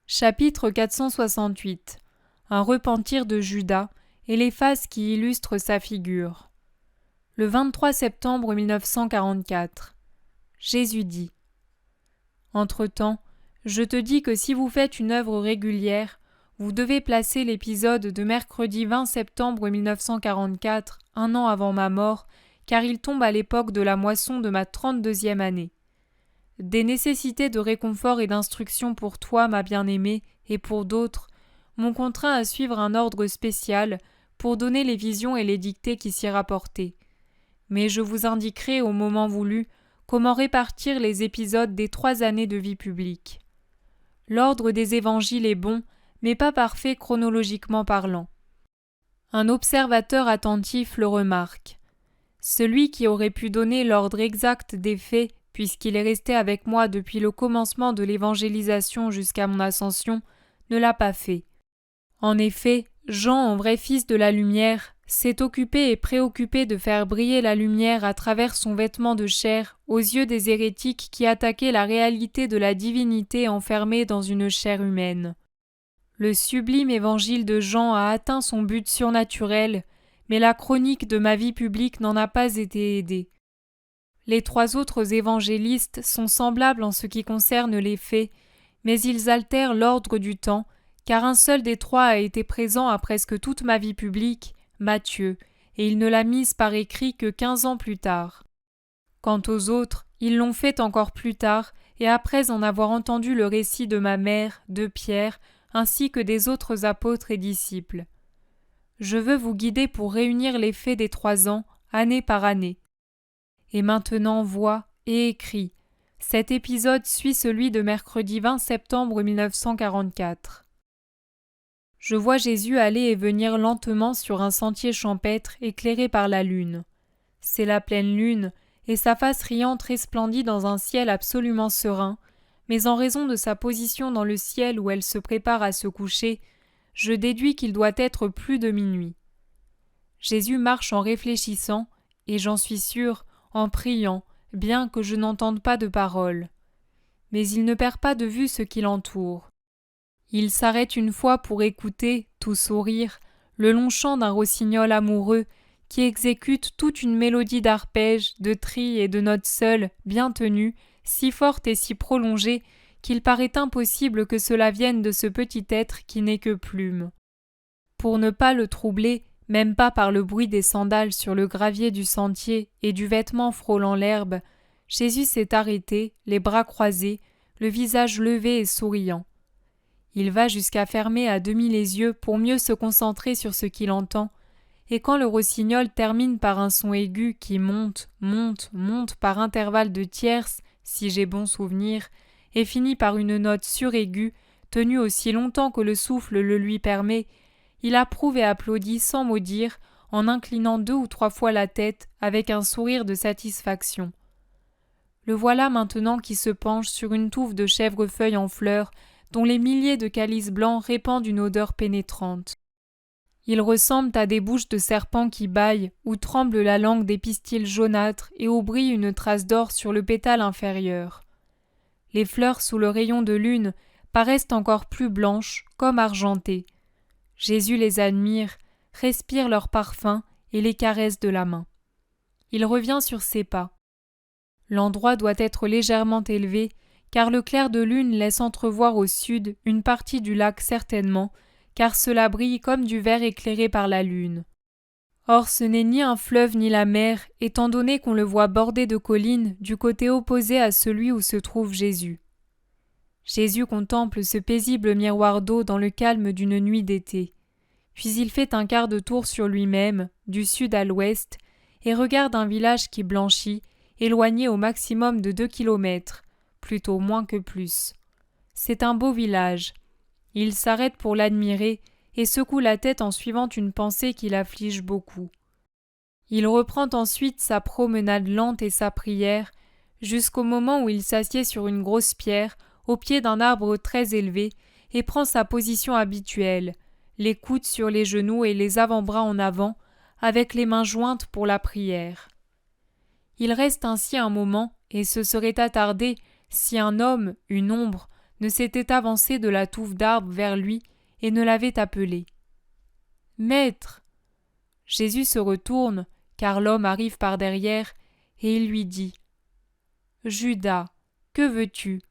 Chapitre 468. Un repentir de Judas et les phases qui illustrent sa figure. Le 23 septembre 1944. Jésus dit : Entre-temps, je te dis que si vous faites une œuvre régulière, vous devez placer l'épisode de mercredi 20 septembre 1944, un an avant ma mort, car il tombe à l'époque de la moisson de ma 32e année. Des nécessités de réconfort et d'instruction pour toi, ma bien-aimée, et pour d'autres, m'ont contraint à suivre un ordre spécial pour donner les visions et les dictées qui s'y rapportaient. Mais je vous indiquerai au moment voulu comment répartir les épisodes des 3 années de vie publique. L'ordre des évangiles est bon, mais pas parfait chronologiquement parlant. Un observateur attentif le remarque. Celui qui aurait pu donner l'ordre exact des faits, puisqu'il est resté avec moi depuis le commencement de l'évangélisation jusqu'à mon ascension, ne l'a pas fait. En effet, Jean, en vrai fils de la lumière, s'est occupé et préoccupé de faire briller la lumière à travers son vêtement de chair aux yeux des hérétiques qui attaquaient la réalité de la divinité enfermée dans une chair humaine. Le sublime évangile de Jean a atteint son but surnaturel, mais la chronique de ma vie publique n'en a pas été aidée. Les 3 autres évangélistes sont semblables en ce qui concerne les faits, mais ils altèrent l'ordre du temps, car un seul des 3 a été présent à presque toute ma vie publique, Matthieu, et il ne l'a mise par écrit que 15 ans plus tard. Quant aux autres, ils l'ont fait encore plus tard, et après en avoir entendu le récit de ma mère, de Pierre, ainsi que des autres apôtres et disciples. Je veux vous guider pour réunir les faits des 3 ans, année par année. Et maintenant vois et écris. Cet épisode suit celui de mercredi 20 septembre 1944. Je vois Jésus aller et venir lentement sur un sentier champêtre éclairé par la lune. C'est la pleine lune, et sa face riante resplendit dans un ciel absolument serein, mais en raison de sa position dans le ciel où elle se prépare à se coucher, je déduis qu'il doit être plus de minuit. Jésus marche en réfléchissant, et j'en suis sûr, en priant, bien que je n'entende pas de parole. Mais il ne perd pas de vue ce qui l'entoure. Il s'arrête une fois pour écouter, tout sourire, le long chant d'un rossignol amoureux qui exécute toute une mélodie d'arpèges, de trilles et de notes seules, bien tenues, si forte et si prolongée qu'il paraît impossible que cela vienne de ce petit être qui n'est que plume. Pour ne pas le troubler, même pas par le bruit des sandales sur le gravier du sentier et du vêtement frôlant l'herbe, Jésus s'est arrêté, les bras croisés, le visage levé et souriant. Il va jusqu'à fermer à demi les yeux pour mieux se concentrer sur ce qu'il entend, et quand le rossignol termine par un son aigu qui monte, monte, monte par intervalles de tierces, si j'ai bon souvenir, et finit par une note suraiguë, tenue aussi longtemps que le souffle le lui permet, il approuve et applaudit sans mot dire, en inclinant 2 ou 3 fois la tête avec un sourire de satisfaction. Le voilà maintenant qui se penche sur une touffe de chèvrefeuilles en fleurs, dont les milliers de calices blancs répandent une odeur pénétrante. Ils ressemblent à des bouches de serpents qui bâillent, où tremble la langue des pistils jaunâtres et où brille une trace d'or sur le pétale inférieur. Les fleurs sous le rayon de lune paraissent encore plus blanches, comme argentées. Jésus les admire, respire leur parfum et les caresse de la main. Il revient sur ses pas. L'endroit doit être légèrement élevé, car le clair de lune laisse entrevoir au sud une partie du lac certainement, car cela brille comme du verre éclairé par la lune. Or ce n'est ni un fleuve ni la mer, étant donné qu'on le voit bordé de collines du côté opposé à celui où se trouve Jésus. Jésus contemple ce paisible miroir d'eau dans le calme d'une nuit d'été. Puis il fait un quart de tour sur lui-même, du sud à l'ouest, et regarde un village qui blanchit, éloigné au maximum de 2 kilomètres, plutôt moins que plus. C'est un beau village. Il s'arrête pour l'admirer et secoue la tête en suivant une pensée qui l'afflige beaucoup. Il reprend ensuite sa promenade lente et sa prière, jusqu'au moment où il s'assied sur une grosse pierre, au pied d'un arbre très élevé, et prend sa position habituelle, les coudes sur les genoux et les avant-bras en avant, avec les mains jointes pour la prière. Il reste ainsi un moment, et se serait attardé si un homme, une ombre, ne s'était avancé de la touffe d'arbre vers lui et ne l'avait appelé. « Maître !» Jésus se retourne, car l'homme arrive par derrière, et il lui dit « Judas, que veux-tu ?»«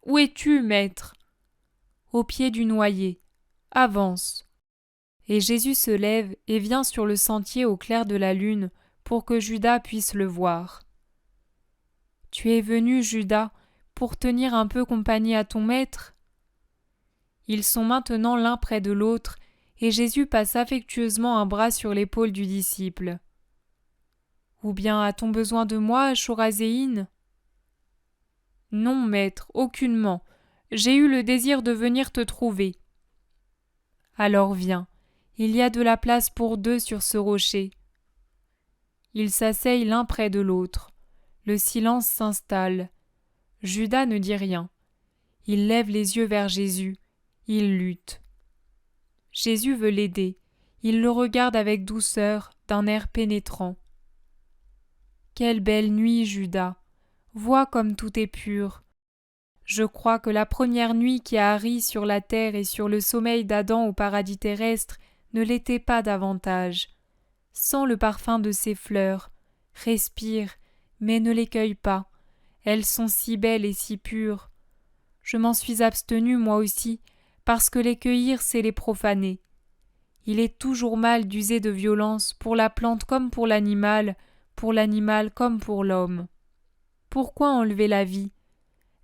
Où es-tu, maître ?»« Au pied du noyer. Avance. » Et Jésus se lève et vient sur le sentier au clair de la lune pour que Judas puisse le voir. « Tu es venu, Judas, pour tenir un peu compagnie à ton maître ?» Ils sont maintenant l'un près de l'autre, et Jésus passe affectueusement un bras sur l'épaule du disciple. « Ou bien a-t-on besoin de moi, Chorazéine ?»« Non, maître, aucunement. J'ai eu le désir de venir te trouver. »« Alors viens, il y a de la place pour deux sur ce rocher. » Ils s'asseyent l'un près de l'autre. Le silence s'installe. Judas ne dit rien. Il lève les yeux vers Jésus. Il lutte. Jésus veut l'aider. Il le regarde avec douceur, d'un air pénétrant. « Quelle belle nuit, Judas! Vois comme tout est pur. Je crois que la première nuit qui a ri sur la terre et sur le sommeil d'Adam au paradis terrestre ne l'était pas davantage. Sens le parfum de ces fleurs. Respire, mais ne les cueille pas. Elles sont si belles et si pures. Je m'en suis abstenu moi aussi, parce que les cueillir, c'est les profaner. Il est toujours mal d'user de violence pour la plante comme pour l'animal comme pour l'homme. Pourquoi enlever la vie ?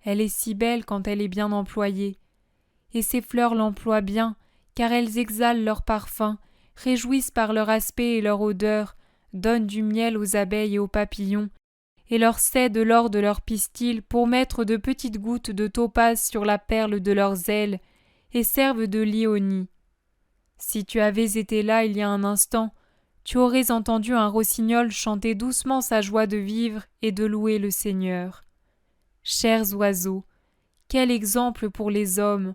Elle est si belle quand elle est bien employée. Et ces fleurs l'emploient bien, car elles exhalent leur parfum, réjouissent par leur aspect et leur odeur, donnent du miel aux abeilles et aux papillons, et leur cèdent l'or de leurs pistils pour mettre de petites gouttes de topaze sur la perle de leurs ailes, et servent de lit au nid. Si tu avais été là il y a un instant, tu aurais entendu un rossignol chanter doucement sa joie de vivre et de louer le Seigneur. Chers oiseaux, quel exemple pour les hommes!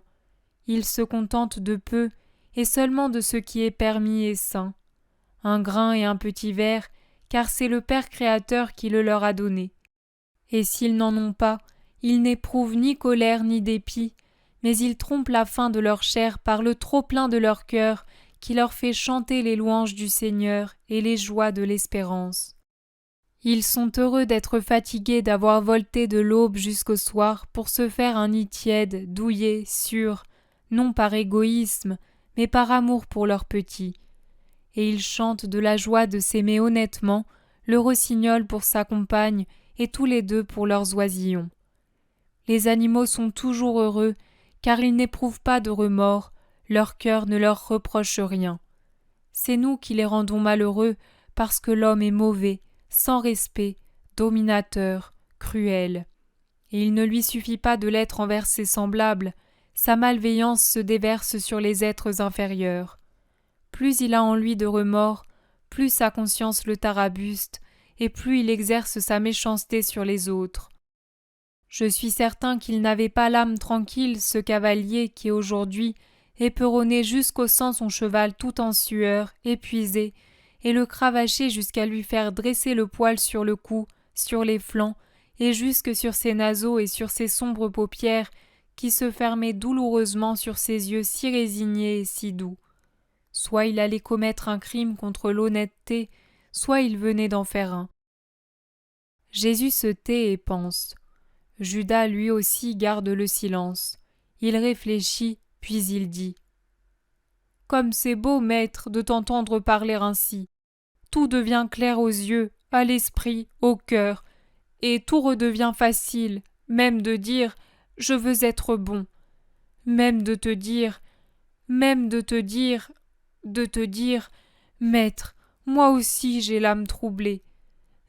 Ils se contentent de peu, et seulement de ce qui est permis et saint. Un grain et un petit ver, car c'est le Père Créateur qui le leur a donné. Et s'ils n'en ont pas, ils n'éprouvent ni colère ni dépit, mais ils trompent la faim de leur chair par le trop-plein de leur cœur qui leur fait chanter les louanges du Seigneur et les joies de l'espérance. Ils sont heureux d'être fatigués d'avoir volté de l'aube jusqu'au soir pour se faire un nid tiède, douillet, sûr, non par égoïsme, mais par amour pour leurs petits. Et ils chantent de la joie de s'aimer honnêtement, le rossignol pour sa compagne et tous les deux pour leurs oisillons. Les animaux sont toujours heureux, car ils n'éprouvent pas de remords, leur cœur ne leur reproche rien. C'est nous qui les rendons malheureux parce que l'homme est mauvais, sans respect, dominateur, cruel. Et il ne lui suffit pas de l'être envers ses semblables, sa malveillance se déverse sur les êtres inférieurs. Plus il a en lui de remords, plus sa conscience le tarabuste, et plus il exerce sa méchanceté sur les autres. Je suis certain qu'il n'avait pas l'âme tranquille, ce cavalier qui aujourd'hui éperonné jusqu'au sang son cheval tout en sueur, épuisé, et le cravacher jusqu'à lui faire dresser le poil sur le cou, sur les flancs, et jusque sur ses naseaux et sur ses sombres paupières, qui se fermaient douloureusement sur ses yeux si résignés et si doux. Soit il allait commettre un crime contre l'honnêteté, soit il venait d'en faire un. Jésus se tait et pense. Judas lui aussi garde le silence. Il réfléchit, puis il dit « Comme c'est beau, maître, de t'entendre parler ainsi. Tout devient clair aux yeux, à l'esprit, au cœur, et tout redevient facile, même de dire « Je veux être bon », même de te dire « Maître, moi aussi j'ai l'âme troublée.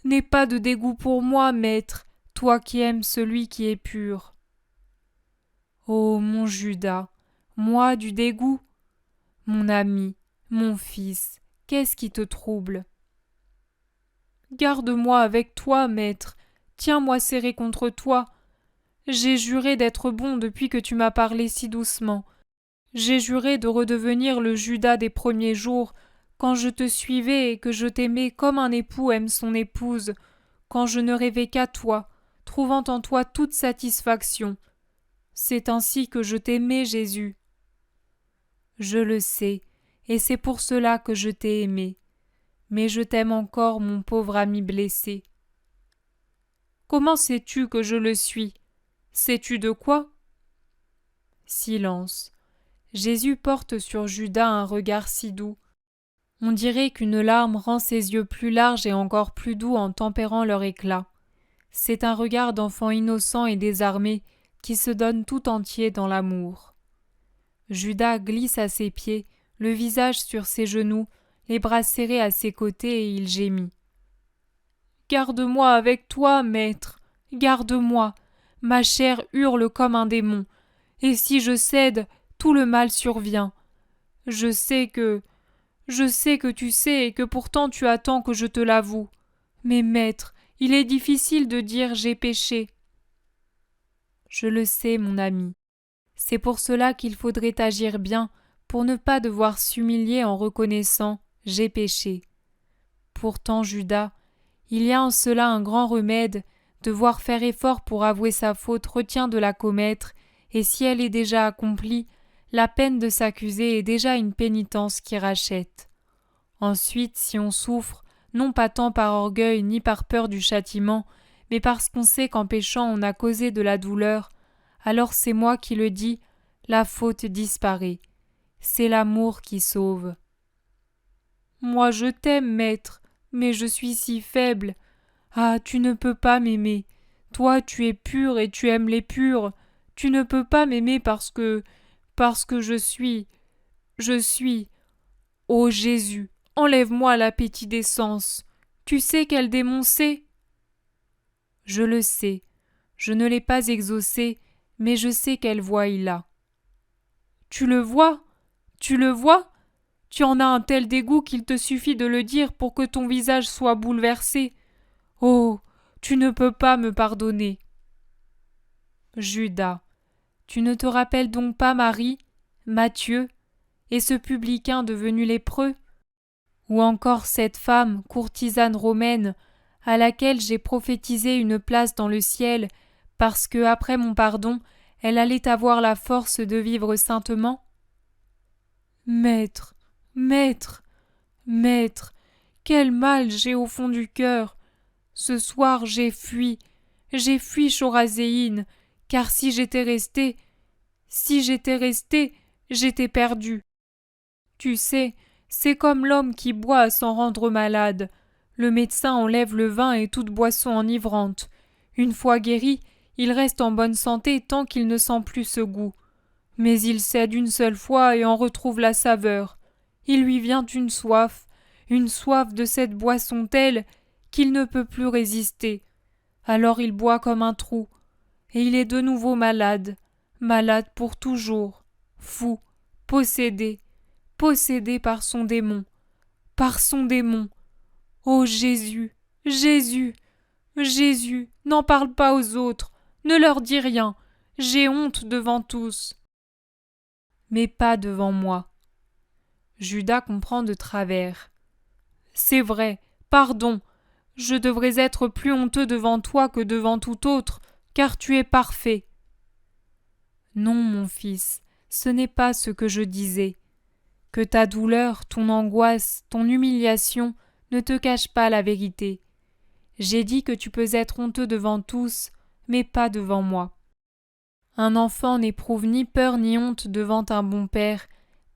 N'aie pas de dégoût pour moi, maître, toi qui aimes celui qui est pur. » Ô mon Judas, moi du dégoût? Mon ami, mon fils, qu'est-ce qui te trouble? Garde-moi avec toi, maître, tiens-moi serré contre toi. J'ai juré d'être bon depuis que tu m'as parlé si doucement. J'ai juré de redevenir le Judas des premiers jours, quand je te suivais et que je t'aimais comme un époux aime son épouse, quand je ne rêvais qu'à toi, trouvant en toi toute satisfaction. C'est ainsi que je t'aimais, Jésus. Je le sais, et c'est pour cela que je t'ai aimé. Mais je t'aime encore, mon pauvre ami blessé. Comment sais-tu que je le suis? Sais-tu de quoi? Silence. Jésus porte sur Judas un regard si doux. On dirait qu'une larme rend ses yeux plus larges et encore plus doux en tempérant leur éclat. C'est un regard d'enfant innocent et désarmé qui se donne tout entier dans l'amour. Judas glisse à ses pieds, le visage sur ses genoux, les bras serrés à ses côtés, et il gémit. « Garde-moi avec toi, maître, garde-moi. Ma chair hurle comme un démon, et si je cède, tout le mal survient. Je sais que tu sais et que pourtant tu attends que je te l'avoue. Mais maître, il est difficile de dire j'ai péché. » Je le sais, mon ami. C'est pour cela qu'il faudrait agir bien, pour ne pas devoir s'humilier en reconnaissant j'ai péché. Pourtant, Judas, il y a en cela un grand remède, devoir faire effort pour avouer sa faute retient de la commettre, et si elle est déjà accomplie, la peine de s'accuser est déjà une pénitence qui rachète. Ensuite, si on souffre, non pas tant par orgueil ni par peur du châtiment, mais parce qu'on sait qu'en péchant on a causé de la douleur, alors c'est moi qui le dis, la faute disparaît. C'est l'amour qui sauve. Moi je t'aime, maître, mais je suis si faible. Ah, tu ne peux pas m'aimer. Toi, tu es pur et tu aimes les purs. Tu ne peux pas m'aimer parce que je suis. Ô Jésus, enlève-moi l'appétit des sens. Tu sais quel démon c'est? Je le sais. Je ne l'ai pas exaucé, mais je sais quelle voix il a. Tu le vois? Tu le vois? Tu en as un tel dégoût qu'il te suffit de le dire pour que ton visage soit bouleversé. Oh, tu ne peux pas me pardonner. Judas, tu ne te rappelles donc pas Marie, Matthieu, et ce publicain devenu lépreux? Ou encore cette femme, courtisane romaine, à laquelle j'ai prophétisé une place dans le ciel, parce que, après mon pardon, elle allait avoir la force de vivre saintement? Maître, maître, maître, quel mal j'ai au fond du cœur! Ce soir j'ai fui Chorazéine, car si j'étais resté, j'étais perdu. Tu sais, c'est comme l'homme qui boit à s'en rendre malade. Le médecin enlève le vin et toute boisson enivrante. Une fois guéri, il reste en bonne santé tant qu'il ne sent plus ce goût. Mais il cède une seule fois et en retrouve la saveur. Il lui vient une soif de cette boisson telle qu'il ne peut plus résister. Alors il boit comme un trou, et il est de nouveau malade pour toujours, fou, possédé par son démon. Ô Jésus, Jésus, Jésus, n'en parle pas aux autres, ne leur dis rien, j'ai honte devant tous. Mais pas devant moi. Judas comprend de travers. C'est vrai, pardon, je devrais être plus honteux devant toi que devant tout autre, car tu es parfait. Non, mon fils, ce n'est pas ce que je disais. Que ta douleur, ton angoisse, ton humiliation ne te cachent pas la vérité. J'ai dit que tu peux être honteux devant tous, mais pas devant moi. Un enfant n'éprouve ni peur ni honte devant un bon père,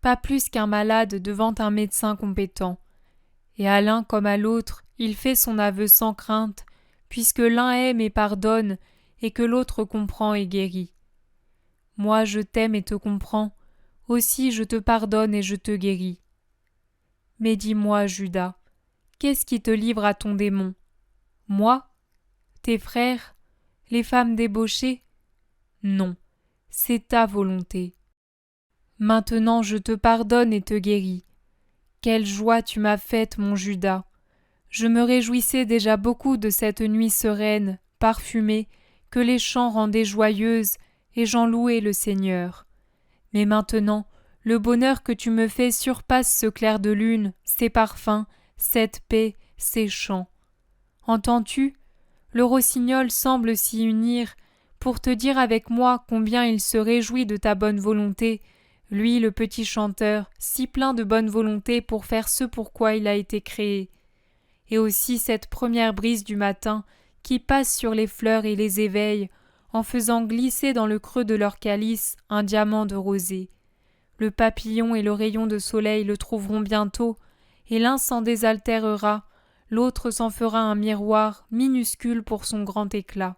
pas plus qu'un malade devant un médecin compétent. Et à l'un comme à l'autre, il fait son aveu sans crainte, puisque l'un aime et pardonne, et que l'autre comprend et guérit. Moi je t'aime et te comprends, aussi je te pardonne et je te guéris. Mais dis-moi, Judas, qu'est-ce qui te livre à ton démon? Moi? Tes frères? Les femmes débauchées? Non, c'est ta volonté. Maintenant je te pardonne et te guéris. Quelle joie tu m'as faite, mon Judas! Je me réjouissais déjà beaucoup de cette nuit sereine, parfumée, que les chants rendaient joyeuse, et j'en louais le Seigneur. Mais maintenant, le bonheur que tu me fais surpasse ce clair de lune, ces parfums, cette paix, ces chants. Entends-tu? Le rossignol semble s'y unir, pour te dire avec moi combien il se réjouit de ta bonne volonté, lui le petit chanteur, si plein de bonne volonté pour faire ce pourquoi il a été créé. Et aussi cette première brise du matin qui passe sur les fleurs et les éveille, en faisant glisser dans le creux de leur calice un diamant de rosée. Le papillon et le rayon de soleil le trouveront bientôt, et l'un s'en désaltérera, l'autre s'en fera un miroir minuscule pour son grand éclat.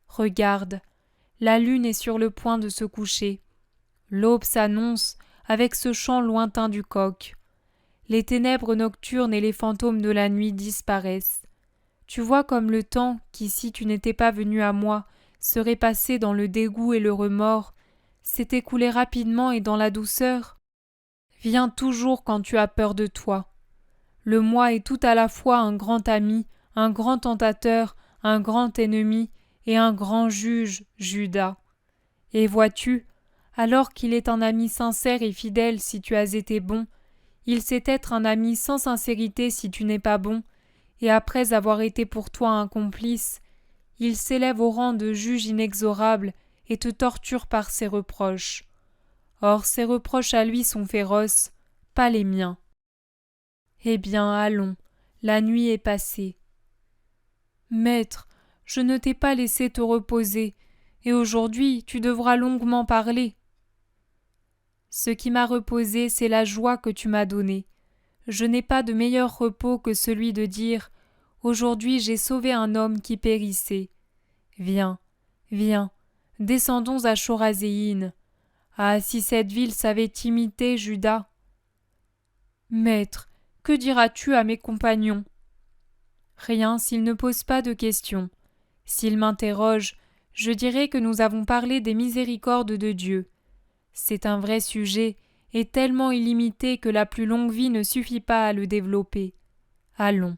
Regarde, la lune est sur le point de se coucher. L'aube s'annonce avec ce chant lointain du coq. Les ténèbres nocturnes et les fantômes de la nuit disparaissent. Tu vois comme le temps, qui si tu n'étais pas venu à moi, serait passé dans le dégoût et le remords, s'est écoulé rapidement et dans la douceur. Viens toujours quand tu as peur de toi. Le moi est tout à la fois un grand ami, un grand tentateur, un grand ennemi et un grand juge, Judas. Et vois-tu, alors qu'il est un ami sincère et fidèle si tu as été bon, il sait être un ami sans sincérité si tu n'es pas bon, et après avoir été pour toi un complice, il s'élève au rang de juge inexorable et te torture par ses reproches. Or ses reproches à lui sont féroces, pas les miens. Eh bien, allons, la nuit est passée. Maître, je ne t'ai pas laissé te reposer, et aujourd'hui tu devras longuement parler. Ce qui m'a reposé, c'est la joie que tu m'as donnée. Je n'ai pas de meilleur repos que celui de dire « Aujourd'hui j'ai sauvé un homme qui périssait. Viens, viens, descendons à Chorazéine. Ah, si cette ville savait t'imiter, Judas !» Maître, que diras-tu à mes compagnons ? Rien s'ils ne posent pas de questions. S'ils m'interrogent, je dirai que nous avons parlé des miséricordes de Dieu. C'est un vrai sujet, et tellement illimité que la plus longue vie ne suffit pas à le développer. Allons.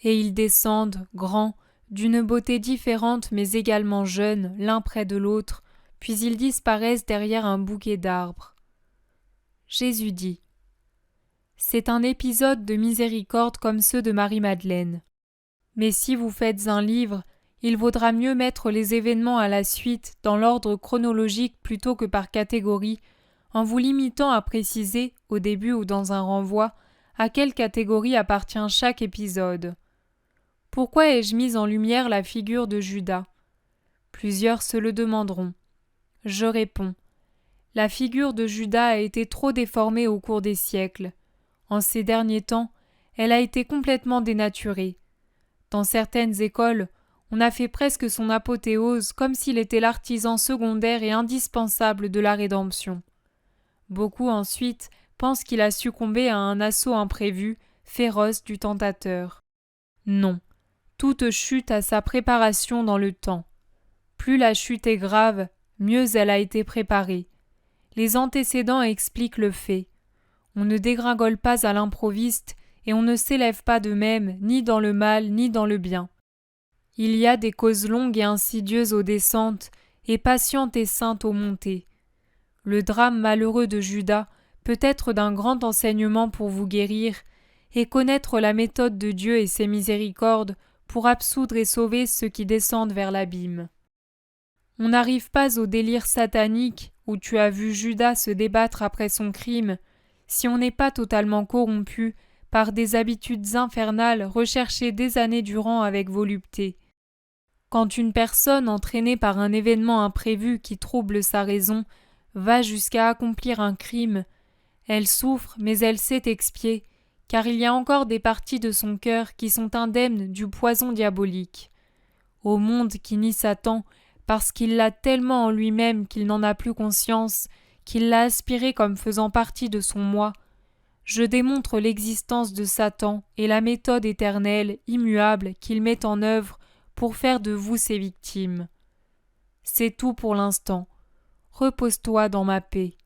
Et ils descendent, grands, d'une beauté différente mais également jeunes, l'un près de l'autre, puis ils disparaissent derrière un bouquet d'arbres. Jésus dit : C'est un épisode de miséricorde comme ceux de Marie-Madeleine. Mais si vous faites un livre, il vaudra mieux mettre les événements à la suite dans l'ordre chronologique plutôt que par catégorie, en vous limitant à préciser, au début ou dans un renvoi, à quelle catégorie appartient chaque épisode. Pourquoi ai-je mis en lumière la figure de Judas ? Plusieurs se le demanderont. Je réponds. La figure de Judas a été trop déformée au cours des siècles. En ces derniers temps, elle a été complètement dénaturée. Dans certaines écoles, on a fait presque son apothéose comme s'il était l'artisan secondaire et indispensable de la rédemption. Beaucoup ensuite pensent qu'il a succombé à un assaut imprévu, féroce du tentateur. Non, toute chute a sa préparation dans le temps. Plus la chute est grave, mieux elle a été préparée. Les antécédents expliquent le fait. On ne dégringole pas à l'improviste et on ne s'élève pas de même ni dans le mal ni dans le bien. Il y a des causes longues et insidieuses aux descentes et patientes et saintes aux montées. Le drame malheureux de Judas peut être d'un grand enseignement pour vous guérir et connaître la méthode de Dieu et ses miséricordes pour absoudre et sauver ceux qui descendent vers l'abîme. On n'arrive pas au délire satanique où tu as vu Judas se débattre après son crime si on n'est pas totalement corrompu par des habitudes infernales recherchées des années durant avec volupté. Quand une personne entraînée par un événement imprévu qui trouble sa raison va jusqu'à accomplir un crime, elle souffre mais elle sait expier, car il y a encore des parties de son cœur qui sont indemnes du poison diabolique. Au monde qui nie Satan, parce qu'il l'a tellement en lui-même qu'il n'en a plus conscience, qu'il l'a aspiré comme faisant partie de son moi, je démontre l'existence de Satan et la méthode éternelle, immuable, qu'il met en œuvre pour faire de vous ses victimes. C'est tout pour l'instant. Repose-toi dans ma paix.